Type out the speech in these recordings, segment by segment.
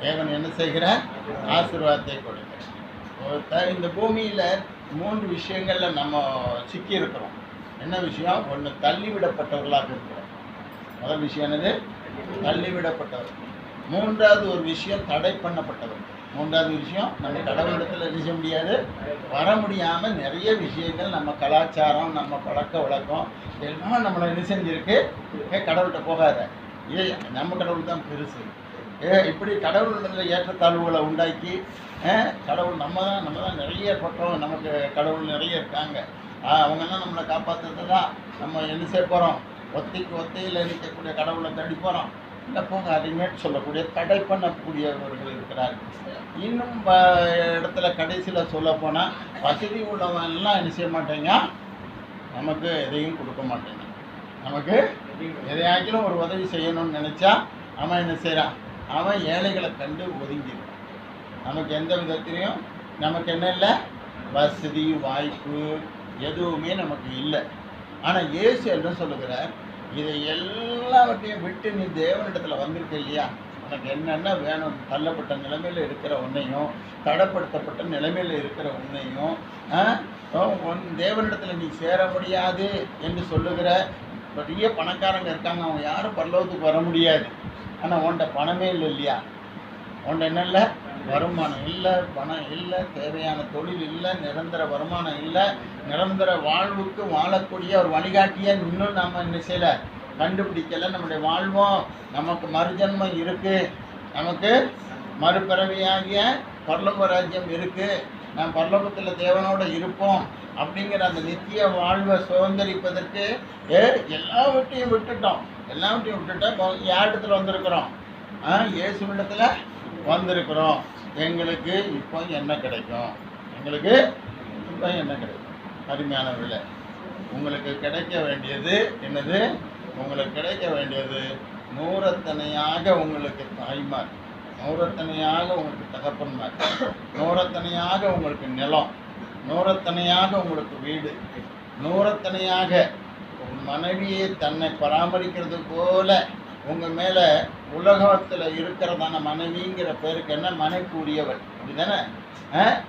தேவன் என்ன செய்கிறார்? ஆசீர்வாதத்தை கொடுக்கிறார். இந்த பூமியில் 3 விஷயங்களில் நம்ம சிக்கி இருக்கிறோம். என்ன விஷயம்? ஒன்று, தள்ளிவிடப்பட்டவர்களாக இருக்கிறோம். முதல் விஷயம் என்னது? தள்ளிவிடப்பட்டவர். 3வது ஒரு விஷயம், தடை பண்ணப்பட்டவர். 3வது விஷயம், நம்ம கடவுளிடத்தில் என்ன செய்ய முடியாது, வர முடியாமல் நிறைய விஷயங்கள், நம்ம கலாச்சாரம், நம்ம பழக்க வழக்கம் எல்லாம் நம்மளை என்ன செஞ்சிருக்கு, கடவுள்கிட்ட போகாத, நம்ம கடவுள் தான் பெருசு, இப்படி கடவுளிடத்தில் ஏற்றத்தாழ்வுகளை உண்டாக்கி, கடவுள் நம்ம தான் நிறைய பக்கம், நமக்கு கடவுள் நிறைய இருக்காங்க, அவங்கெல்லாம் நம்மளை காப்பாற்றுறது தான், நம்ம என்ன செய்ய போகிறோம், ஒத்தையில் நிற்கக்கூடிய கடவுளை தேடி போகிறோம். இல்லை போங்க, அடிமேட் சொல்லக்கூடிய தடை பண்ணக்கூடியவர்கள் இருக்கிறார்கள். இன்னும் இடத்துல கடைசியில் சொல்ல போனால், வசதி உள்ளவன்லாம் என்ன செய்ய மாட்டேங்க, நமக்கு எதையும் கொடுக்க மாட்டேங்க. நமக்கு எதையாக்கிலும் ஒரு உதவி செய்யணும்னு நினச்சா அவன் என்ன செய்கிறான், அவன் ஏழைகளை கண்டு ஒதுங்கிடுவான். நமக்கு எந்த விதத்திலையும் நமக்கு என்ன இல்லை, வசதி வாய்ப்பு எதுவுமே நமக்கு இல்லை. ஆனால் இயேசு என்ன சொல்லுகிறார், இதை எல்லாவற்றையும் விட்டு நீ தேவனிடத்தில் வந்திருக்க இல்லையா, உனக்கு என்னென்ன வேணும், தள்ளப்பட்ட நிலைமையில் இருக்கிற உன்னையும், தடைப்படுத்தப்பட்ட நிலைமையில் இருக்கிற உன்னையும் தேவனிடத்தில் நீ சேர முடியாது என்று சொல்லுகிற பெரிய பணக்காரங்க இருக்காங்க, அவங்க யாரும் பரலோகத்துக்கு வர முடியாது. ஆனால் உன்கிட்ட பணமே இல்லை இல்லையா, உன்கிட்ட என்ன இல்லை, வருமானம் இல்லை, பணம் இல்லை, தேவையான தொழில் இல்லை, நிரந்தர வருமானம் இல்லை, நிரந்தர வாழ்வுக்கு வாழக்கூடிய ஒரு வழிகாட்டியை இன்னும் நம்ம என்ன செய்யலை, கண்டுபிடிக்கலை. நம்முடைய வாழ்வும் நமக்கு மறுஜன்மம் இருக்குது, நமக்கு மறுபிறவியாகிய பரலோக ராஜ்யம் இருக்குது, நாம் பரலோகத்தில் தேவனோடு இருப்போம் அப்படிங்கிற அந்த நித்திய வாழ்வை சுதந்திரிப்பதற்கு எல்லாவற்றையும் விட்டுட்டோம். யாரிடத்துல வந்திருக்கிறோம்? இயேசுவிடத்தில் வந்திருக்கிறோம். எங்களுக்கு இப்போ என்ன கிடைக்கும்? எங்களுக்கு இப்போ என்ன கிடைக்கும்? அருமையானவர்களே, உங்களுக்கு கிடைக்க வேண்டியது என்னது? உங்களுக்கு கிடைக்க வேண்டியது நூறத்தனையாக உங்களுக்கு தாய்மார், நூறத்தனையாக உங்களுக்கு தகப்பன்மார், நூறத்தனையாக உங்களுக்கு நிலம், நூறத்தனையாக உங்களுக்கு வீடு, நூறத்தனையாக உங்கள் மனைவியை தன்னை பராமரிக்கிறது போல உங்கள் மேலே உலகத்தில் இருக்கிறதான மனைவிங்கிற பேருக்கு என்ன, மனைக்குரியவள், அப்படிதானே?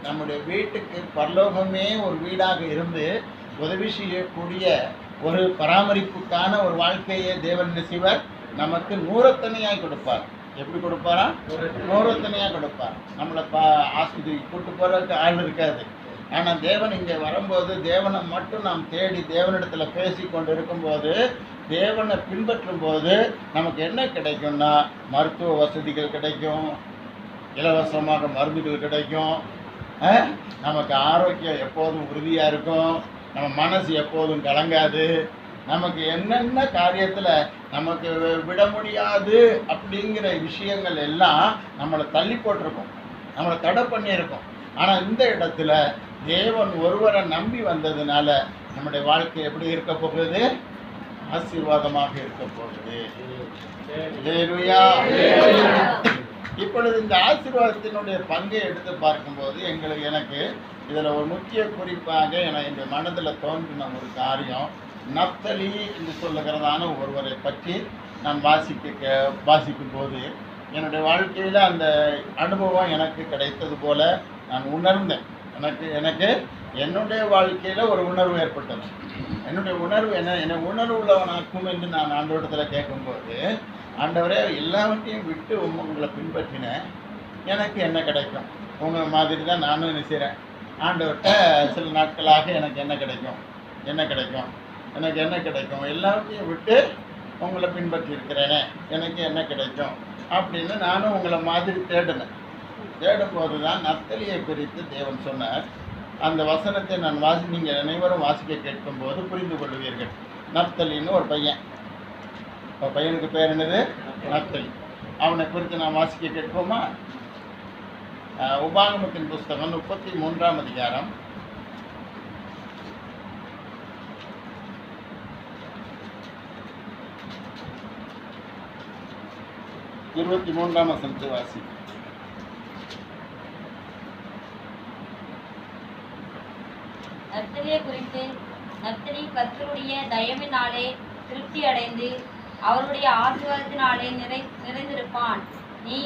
நம்முடைய வீட்டுக்கு பரலோகமே ஒரு வீடாக இருந்து உதவி செய்யக்கூடிய ஒரு பராமரிப்புக்கான ஒரு வாழ்க்கையை தேவன் சிவர் நமக்கு நூறத்தனையாக கொடுப்பார். எப்படி கொடுப்பாரா? நூறத்தனையாக கொடுப்பார். நம்மளை ஆஸ்பத்திரிக்கு கூட்டு போகிறதுக்கு ஆள் இருக்காது. ஆனால் தேவன் இங்கே வரும்போது தேவனை மட்டும் நாம் தேடி தேவனிடத்தில் பேசி கொண்டு இருக்கும்போது, தேவனை பின்பற்றும் போது நமக்கு என்ன கிடைக்கும்னா, மருத்துவ வசதிகள் கிடைக்கும், இலவசமாக மருந்துகள் கிடைக்கும், நமக்கு ஆரோக்கியம் எப்போதும் உறுதியாக இருக்கும், நம்ம மனசு எப்போதும் கலங்காது, நமக்கு என்னென்ன காரியத்தில் நமக்கு விட முடியாது அப்படிங்கிற விஷயங்கள் எல்லாம் நம்மளை தள்ளி போட்டிருக்கோம், நம்மளை தடை பண்ணியிருக்கோம். ஆனால் இந்த இடத்துல தேவன் ஒருவரை நம்பி வந்ததுனால நம்முடைய வாழ்க்கை எப்படி இருக்க போகுது? ஆசீர்வாதமாக இருக்க போகுது. இப்பொழுது இந்த ஆசீர்வாதத்தினுடைய பங்கை எடுத்து பார்க்கும்போது எனக்கு இதில் ஒரு முக்கிய குறிப்பாக என் மனதில் தோன்றின ஒரு காரியம், நப்தலி என்று சொல்லுகிறதான ஒருவரை பற்றி நான் வாசிக்கும் போது என்னுடைய வாழ்க்கையில் அந்த அனுபவம் எனக்கு கிடைத்தது போல நான் உணர்ந்தேன். எனக்கு என்னுடைய வாழ்க்கையில் ஒரு உணர்வு ஏற்பட்டது. என்னுடைய உணர்வு என்னை உணர்வு உள்ளவனாக்கும் என்று நான் ஆண்டவரிடத்தில் கேட்கும்போது, ஆண்டவரே எல்லாவற்றையும் விட்டு உங்களை பின்பற்றினேன், எனக்கு என்ன கிடைக்கும்? உங்கள் மாதிரி தான் நானும் என்ன செய்கிறேன், ஆண்டவர்கிட்ட சில நாட்களாக எனக்கு என்ன கிடைக்கும், எனக்கு என்ன கிடைக்கும், எல்லாவற்றையும் விட்டு உங்களை பின்பற்றி இருக்கிறேனே, எனக்கு என்ன கிடைக்கும் அப்படின்னு நானும் உங்களை மாதிரி தேடும்போது தான் நப்தலியை குறித்து தேவன் சொன்னார். அந்த வசனத்தை நான் நீங்கள் அனைவரும் வாசிக்க கேட்கும்போது புரிந்து கொள்வீர்கள். நப்தலின்னு ஒரு பையனுக்கு பேர் என்னது? நப்தலி. அவனை குறித்து நான் வாசிக்க கேட்போமா? உபாகமத்தின் புஸ்தகம் 33ஆம் அதிகாரம் 23ஆம் வசனத்தை வாசி. நப்தலியை குறித்து, நப்தலி கர்த்தருடைய தயவினாலே திருப்தி அடைந்து அவருடைய ஆசீர்வாதத்தினாலே நிறைந்திருப்பான். நீ